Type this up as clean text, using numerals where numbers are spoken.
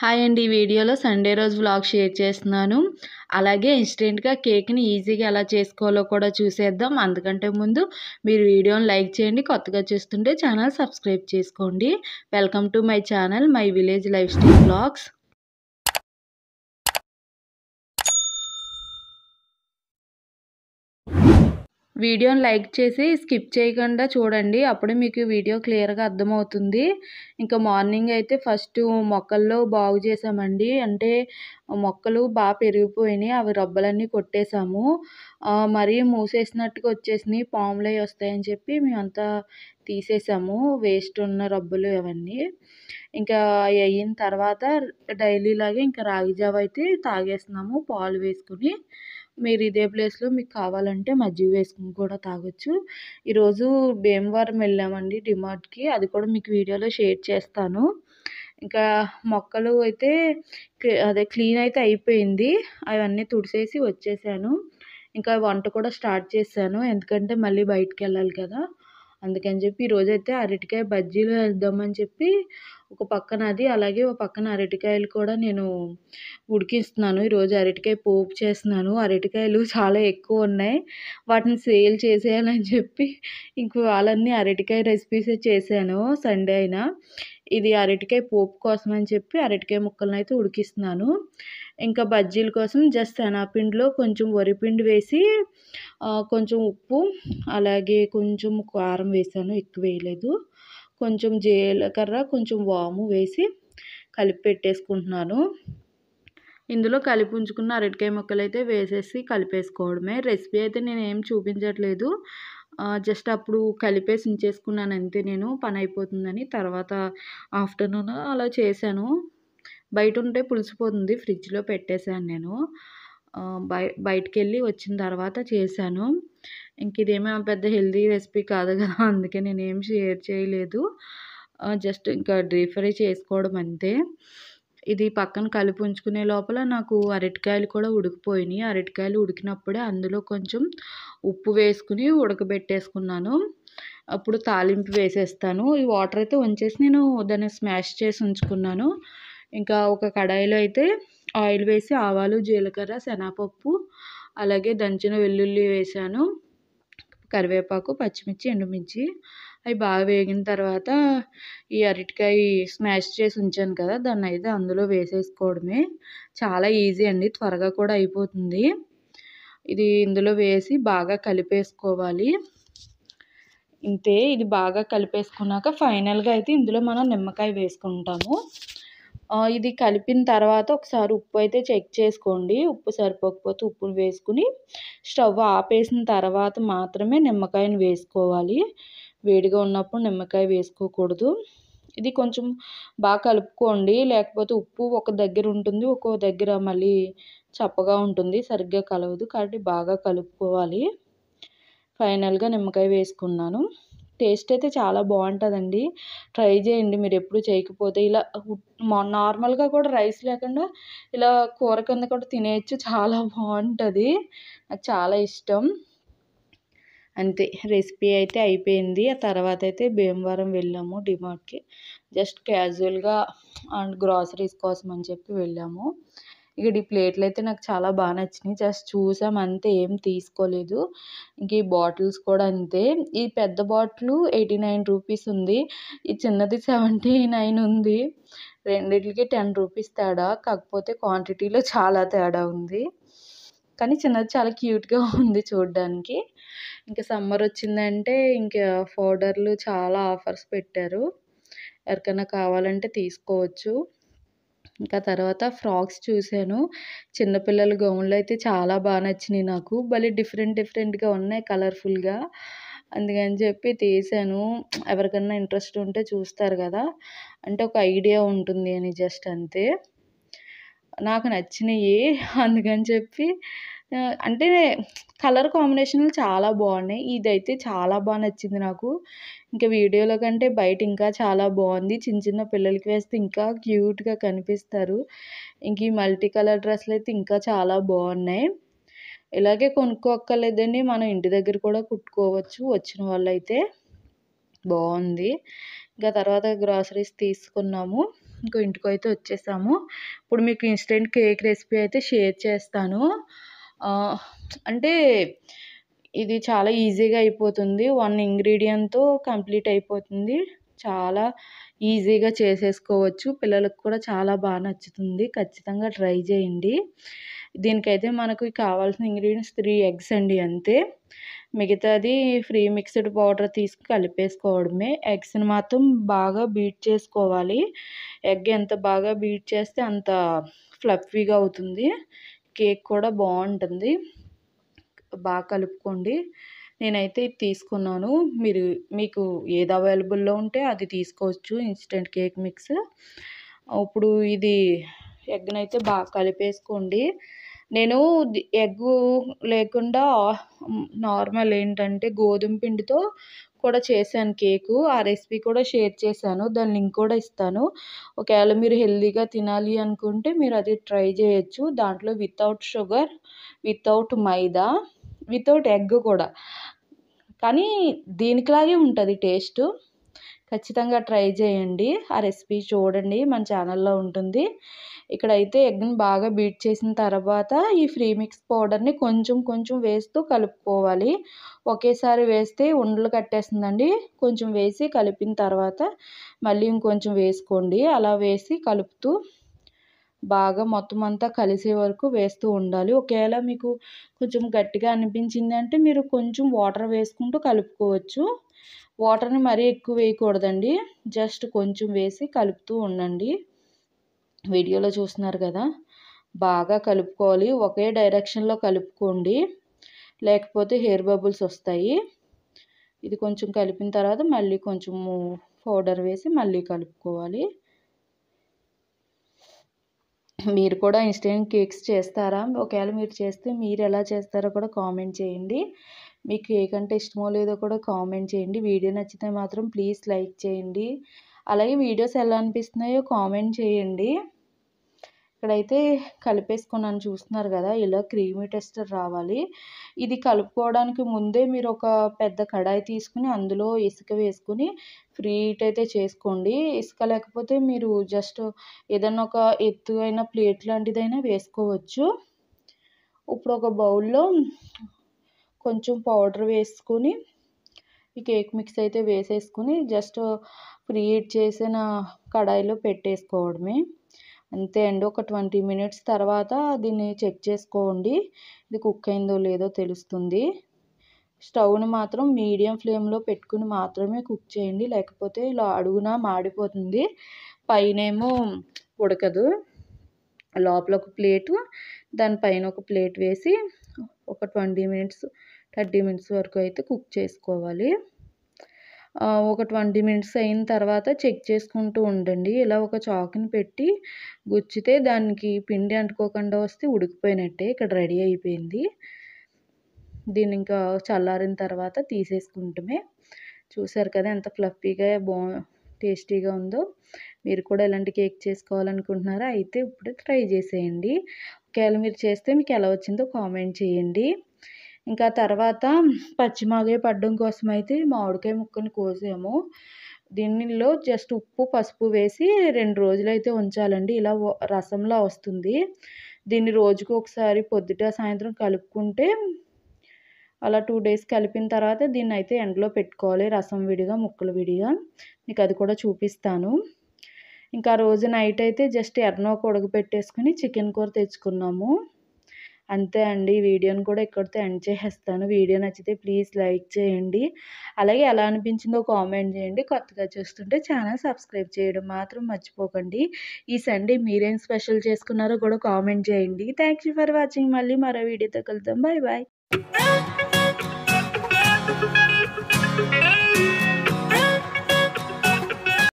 Hi అండి. ఈ వీడియోలో సండే రోజు వ్లాగ్ షేర్ చేస్తున్నాను. అలాగే ఇన్స్టెంట్‌గా కేక్‌ని ఈజీగా ఎలా చేసుకోవాలో కూడా చూసేద్దాం. అందుకంటే ముందు మీరు వీడియోని లైక్ చేయండి. కొత్తగా చూస్తుంటే ఛానల్ సబ్స్క్రైబ్ చేసుకోండి. Welcome to my channel my village life style vlogs. వీడియోని లైక్ చేసి స్కిప్ చేయకుండా చూడండి. అప్పుడే మీకు వీడియో క్లియర్‌గా అర్థమవుతుంది. ఇంకా మార్నింగ్ అయితే ఫస్ట్ మొక్కల్లో బాగు చేసామండి. అంటే మొక్కలు పెరిగిపోయినాయి. అవి రబ్బలన్నీ కొట్టేసాము. మరీ మూసేసినట్టుగా వచ్చేసినాయి. పాములవి వస్తాయని చెప్పి మేమంతా తీసేసాము. వేస్ట్ ఉన్న రబ్బలు అవన్నీ. ఇంకా అయి అయిన తర్వాత డైలీలాగే ఇంకా రాగి జావ అయితే తాగేస్తున్నాము పాలు వేసుకొని. మీరు ఇదే ప్లేస్‌లో మీకు కావాలంటే మజ్జిగ వేసుకొని కూడా తాగొచ్చు. ఈరోజు భీమవరం వెళ్ళామండి డీమార్ట్‌కి. అది కూడా మీకు వీడియోలో షేర్ చేస్తాను. ఇంకా మొక్కలు అయితే క్లీన్ అయితే అయిపోయింది. అవన్నీ తుడిసేసి వచ్చేసాను. ఇంకా వంట కూడా స్టార్ట్ చేశాను. ఎందుకంటే మళ్ళీ బయటికెళ్ళాలి కదా! అందుకని చెప్పి ఈరోజైతే అరటికాయ బజ్జీలు వేద్దామని చెప్పి ఒక పక్కన అది, అలాగే ఒక పక్కన అరటికాయలు కూడా నేను ఉడికిస్తున్నాను. ఈరోజు అరటికాయ పోపు చేస్తున్నాను. అరటికాయలు చాలా ఎక్కువ ఉన్నాయి. వాటిని సేల్ చేసేయాలని చెప్పి ఇంక వాళ్ళన్నీ అరటికాయ రెసిపీసే చేశాను సండే అయినా. ఇది అరటికాయ పోపు కోసం అని చెప్పి అరటికాయ ముక్కలను అయితే ఉడికిస్తున్నాను. ఇంకా బజ్జీల కోసం జస్ట్ శనగపిండిలో కొంచెం వరిపిండి వేసి కొంచెం ఉప్పు, అలాగే కొంచెం కారం వేసాను. ఎక్కువ వేయలేదు. కొంచెం జీలకర్ర, కొంచెం వాము వేసి కలిపి పెట్టేసుకుంటున్నాను. ఇందులో కలిపి ఉంచుకున్న అరటికాయ ముక్కలైతే వేసేసి కలిపేసుకోవడమే. రెసిపీ అయితే నేనేం చూపించట్లేదు. జస్ట్ అప్పుడు కలిపేసి ఉంచేసుకున్నాను అంతే నేను, పని అయిపోతుందని. తర్వాత ఆఫ్టర్నూన్ అలా చేశాను. బయట ఉంటే పులిసిపోతుంది. ఫ్రిడ్జ్‌లో పెట్టేశాను నేను. బయటికెళ్ళి వచ్చిన తర్వాత చేశాను. ఇంక ఇదేమో పెద్ద హెల్తీ రెసిపీ కాదు కదా! అందుకే నేనేం షేర్ చేయలేదు. జస్ట్ ఇంకా డీప్ ఫ్రై చేసుకోవడం అంతే. ఇది పక్కన కలిపి ఉంచుకునే లోపల నాకు అరటికాయలు కూడా ఉడికిపోయినాయి. అరటికాయలు ఉడికినప్పుడే అందులో కొంచెం ఉప్పు వేసుకుని ఉడకబెట్టేసుకున్నాను. అప్పుడు తాలింపు వేసేస్తాను. ఈ వాటర్ అయితే వంచేసి నేను దాన్ని స్మాష్ చేసి ఉంచుకున్నాను. ఇంకా ఒక కడాయిలో అయితే ఆయిల్ వేసి ఆవాలు, జీలకర్ర, శనగపప్పు, అలాగే దంచిన వెల్లుల్లి వేసాను. కరివేపాకు, పచ్చిమిర్చి, ఎండుమిర్చి అవి బాగా వేగిన తర్వాత ఈ అరటికాయ స్మాష్ చేసి ఉంచాను కదా! దాన్నయితే అందులో వేసేసుకోవడమే. చాలా ఈజీ అండి. త్వరగా కూడా అయిపోతుంది. ఇది ఇందులో వేసి బాగా కలిపేసుకోవాలి. ఇంతే. ఇది బాగా కలిపేసుకున్నాక ఫైనల్‌గా అయితే ఇందులో మనం నిమ్మకాయ వేసుకుంటాము. ఇది కలిపిన తర్వాత ఒకసారి ఉప్పు అయితే చెక్ చేసుకోండి. ఉప్పు సరిపోకపోతే ఉప్పును వేసుకుని స్టవ్ ఆపేసిన తర్వాత మాత్రమే నిమ్మకాయని వేసుకోవాలి. వేడిగా ఉన్నప్పుడు నిమ్మకాయ వేసుకోకూడదు. ఇది కొంచెం బాగా కలుపుకోండి. లేకపోతే ఉప్పు ఒక దగ్గర ఉంటుంది. ఒక్కో దగ్గర మళ్ళీ చప్పగా ఉంటుంది. సరిగ్గా కలవదు. కాబట్టి బాగా కలుపుకోవాలి. ఫైనల్‌గా నిమ్మకాయ వేసుకున్నాను. టేస్ట్ అయితే చాలా బాగుంటుందండి. ట్రై చేయండి మీరు ఎప్పుడు చేయకపోతే. ఇలా నార్మల్గా కూడా రైస్ లేకుండా ఇలా కూర కింద కూడా తినేయచ్చు. చాలా బాగుంటుంది. నాకు చాలా ఇష్టం. అంతే, రెసిపీ అయితే అయిపోయింది. ఆ తర్వాత అయితే భీమవరం వెళ్ళాము డీమార్ట్‌కి. జస్ట్ క్యాజువల్‌గా అండ్ గ్రాసరీస్ కోసం అని చెప్పి వెళ్ళాము. ఇక్కడ ఈ ప్లేట్లు అయితే నాకు చాలా బాగా నచ్చినాయి. జస్ట్ చూసాం అంతే, ఏం తీసుకోలేదు. ఇంక ఈ బాటిల్స్ కూడా అంతే. ఈ పెద్ద బాటిల్ 89 రూపీస్ ఉంది. ఈ చిన్నది 79 ఉంది. రెండిట్లకి 10 రూపీస్ తేడా. కాకపోతే క్వాంటిటీలో చాలా తేడా ఉంది. కానీ చిన్నది చాలా క్యూట్‌గా ఉంది చూడడానికి. ఇంకా సమ్మర్ వచ్చిందంటే ఇంకా పౌడర్లు చాలా ఆఫర్స్ పెట్టారు. ఎవరికైనా కావాలంటే తీసుకోవచ్చు. ఇంకా తర్వాత ఫ్రాక్స్ చూశాను. చిన్నపిల్లల గౌన్లు అయితే చాలా బాగా నచ్చినాయి నాకు. భలే డిఫరెంట్‌గా ఉన్నాయి కలర్‌ఫుల్‌గా. అందుకని చెప్పి తీశాను. ఎవరికన్నా ఇంట్రెస్ట్ ఉంటే చూస్తారు కదా! అంటే ఒక ఐడియా ఉంటుంది అని జస్ట్ అంతే. నాకు నచ్చినాయి. అందుకని చెప్పి అంటే కలర్ కాంబినేషన్‌లు చాలా బాగున్నాయి. ఇదైతే చాలా బాగా నచ్చింది నాకు. ఇంకా వీడియోలో కంటే బయట ఇంకా చాలా బాగుంది. చిన్న పిల్లలకి వేస్తే ఇంకా క్యూట్‌గా కనిపిస్తారు. ఇంక ఈ మల్టీ కలర్ డ్రెస్సులు అయితే ఇంకా చాలా బాగున్నాయి. ఇలాగే కొనుక్కోక్కర్లేదండి. మనం ఇంటి దగ్గర కూడా కుట్టుకోవచ్చు వచ్చిన వాళ్ళైతే. బాగుంది. ఇంకా తర్వాత గ్రాసరీస్ తీసుకున్నాము. ఇంకో ఇంటికైతే వచ్చేసాము. ఇప్పుడు మీకు ఇన్స్టెంట్ కేక్ రెసిపీ అయితే షేర్ చేస్తాను. అంటే ఇది చాలా ఈజీగా అయిపోతుంది. 1 ఇంగ్రీడియంట్‌తో కంప్లీట్ అయిపోతుంది. చాలా ఈజీగా చేసేసుకోవచ్చు. పిల్లలకు కూడా చాలా నచ్చుతుంది. ఖచ్చితంగా ట్రై చేయండి. దీనికైతే మనకు కావాల్సిన ఇంగ్రీడియంట్స్ 3 ఎగ్స్ అండి అంతే. మిగతాది ఫ్రీ మిక్స్డ్ పౌడర్ తీసుకు కలిపేసుకోవడమే. ఎగ్స్‌ని మాత్రం బాగా బీట్ చేసుకోవాలి. ఎగ్ ఎంత బాగా బీట్ చేస్తే అంత ఫ్లఫీగా అవుతుంది. కేక్ కూడా బాగుంటుంది. బాగా కలుపుకోండి. నేనైతే ఇది తీసుకున్నాను. మీకు ఏది అవైలబుల్‌లో ఉంటే అది తీసుకోవచ్చు ఇన్స్టెంట్ కేక్ మిక్స్. ఇప్పుడు ఇది ఎగ్‌నైతే బాగా కలిపేసుకోండి. నేను ఎగ్గు లేకుండా నార్మల్ ఏంటంటే గోధుమ పిండితో కూడా చేశాను కేకు. ఆ రెసిపీ కూడా షేర్ చేశాను. దాని లింక్ కూడా ఇస్తాను. ఒకవేళ మీరు హెల్తీగా తినాలి అనుకుంటే మీరు అది ట్రై చేయొచ్చు. దాంట్లో వితౌట్ షుగర్, వితౌట్ మైదా, వితౌట్ ఎగ్ కూడా. కానీ దీనికిలాగే ఉంటుంది టేస్టు. ఖచ్చితంగా ట్రై చేయండి. ఆ రెసిపీ చూడండి, మన ఛానల్లో ఉంటుంది. ఇక్కడైతే ఎగ్ని బాగా బీట్ చేసిన తర్వాత ఈ ఫ్రీ మిక్స్ పౌడర్ని కొంచెం కొంచెం వేస్తూ కలుపుకోవాలి. ఒకేసారి వేస్తే ఉండలు కట్టేస్తుందండి. కొంచెం వేసి కలిపిన తర్వాత మళ్ళీ ఇంకొంచెం వేసుకోండి. అలా వేసి కలుపుతూ బాగా మొత్తం అంతా కలిసే వరకు వేస్తూ ఉండాలి. ఒకవేళ మీకు కొంచెం గట్టిగా అనిపించింది అంటే మీరు కొంచెం వాటర్ వేసుకుంటూ కలుపుకోవచ్చు. వాటర్ని మరీ ఎక్కువ వేయకూడదండి. జస్ట్ కొంచెం వేసి కలుపుతూ ఉండండి. వీడియోలో చూస్తున్నారు కదా, బాగా కలుపుకోవాలి. ఒకే డైరెక్షన్లో కలుపుకోండి, లేకపోతే హెయిర్ బబుల్స్ వస్తాయి. ఇది కొంచెం కలిపిన తర్వాత మళ్ళీ కొంచెము పౌడర్ వేసి మళ్ళీ కలుపుకోవాలి. మీరు కూడా ఇన్స్టెంట్ కేక్స్ చేస్తారా? ఒకవేళ మీరు చేస్తే మీరు ఎలా చేస్తారో కూడా కామెంట్ చేయండి. మీకు కేక్ అంటే ఇష్టమో లేదో కూడా కామెంట్ చేయండి. వీడియో నచ్చితే మాత్రం ప్లీజ్ లైక్ చేయండి. అలాగే వీడియోస్ ఎలా అనిపిస్తున్నాయో కామెంట్ చేయండి. ఇక్కడైతే కలిపేసుకున్నాను, చూస్తున్నారు కదా, ఇలా క్రీమీ టెక్స్చర్ రావాలి. ఇది కలుపుకోవడానికి ముందే మీరు ఒక పెద్ద కడాయి తీసుకుని అందులో ఇసుక వేసుకుని ఫ్రీ హీట్ అయితే చేసుకోండి. ఇసుక లేకపోతే మీరు జస్ట్ ఏదన్నా ఒక ఎత్తైన ప్లేట్ లాంటిదైనా వేసుకోవచ్చు. ఇప్పుడు ఒక బౌల్లో కొంచెం పౌడర్ వేసుకుని ఈ కేక్ మిక్స్ అయితే వేసేసుకుని జస్ట్ ఫ్రీ హీట్ చేసిన కడాయిలో పెట్టేసుకోవడమే. అంతే అండి. ఒక 20 మినిట్స్ తర్వాత దీన్ని చెక్ చేసుకోండి. ఇది కుక్ అయిందో లేదో తెలుస్తుంది. స్టవ్ని మాత్రం మీడియం ఫ్లేమ్లో పెట్టుకుని మాత్రమే కుక్ చేయండి. లేకపోతే ఇలా అడుగున మాడిపోతుంది, పైనేమో ఉడకదు. లోపల ఒక ప్లేటు, దానిపైన ఒక ప్లేట్ వేసి ఒక 20 మినిట్స్ 30 మినిట్స్ వరకు అయితే కుక్ చేసుకోవాలి. ఒక 20 మినిట్స్ అయిన తర్వాత చెక్ చేసుకుంటూ ఉండండి. ఇలా ఒక చాకుని పెట్టి గుచ్చితే దానికి పిండి అంటుకోకుండా వస్తే ఉడికిపోయినట్టే. ఇక్కడ రెడీ అయిపోయింది. దీన్ని ఇంకా చల్లారిన తర్వాత తీసేసుకుంటమే. చూసారు కదా ఎంత ఫ్లఫీగా టేస్టీగా ఉందో. మీరు కూడా ఇలాంటి కేక్ చేసుకోవాలనుకుంటున్నారా? అయితే ఇప్పుడు ట్రై చేసేయండి. ఒకవేళ మీరు చేస్తే మీకు ఎలా వచ్చిందో కామెంట్ చేయండి. ఇంకా తర్వాత పచ్చిమాగాయ పడడం కోసం అయితే మామిడికాయ ముక్కని కోసాము. దీనిలో జస్ట్ ఉప్పు, పసుపు వేసి 2 రోజులైతే ఉంచాలండి. ఇలా రసంలా వస్తుంది. దీన్ని రోజుకు ఒకసారి పొద్దుట సాయంత్రం కలుపుకుంటే అలా 2 డేస్ కలిపిన తర్వాత దీన్ని అయితే ఎండలో పెట్టుకోవాలి. రసం విడిగా, ముక్కలు విడిగా. మీకు అది కూడా చూపిస్తాను. ఇంకా రోజు నైట్ అయితే జస్ట్ ఎర్రనోక ఉడకపెట్టేసుకుని చికెన్ కూర తెచ్చుకున్నాము. అంతే అండి. వీడియోని కూడా ఇక్కడితో ఎండ్ చేసేస్తాను. వీడియో నచ్చితే ప్లీజ్ లైక్ చేయండి. అలాగే ఎలా అనిపించిందో కామెంట్ చేయండి. కొత్తగా చూస్తుంటే ఛానల్ సబ్స్క్రైబ్ చేయడం మాత్రం మర్చిపోకండి. ఈ సండే మీరేం స్పెషల్ చేసుకున్నారో కూడా కామెంట్ చేయండి. Thank you for watching. మళ్ళీ మరో వీడియోతో కలుద్దాం. Bye bye.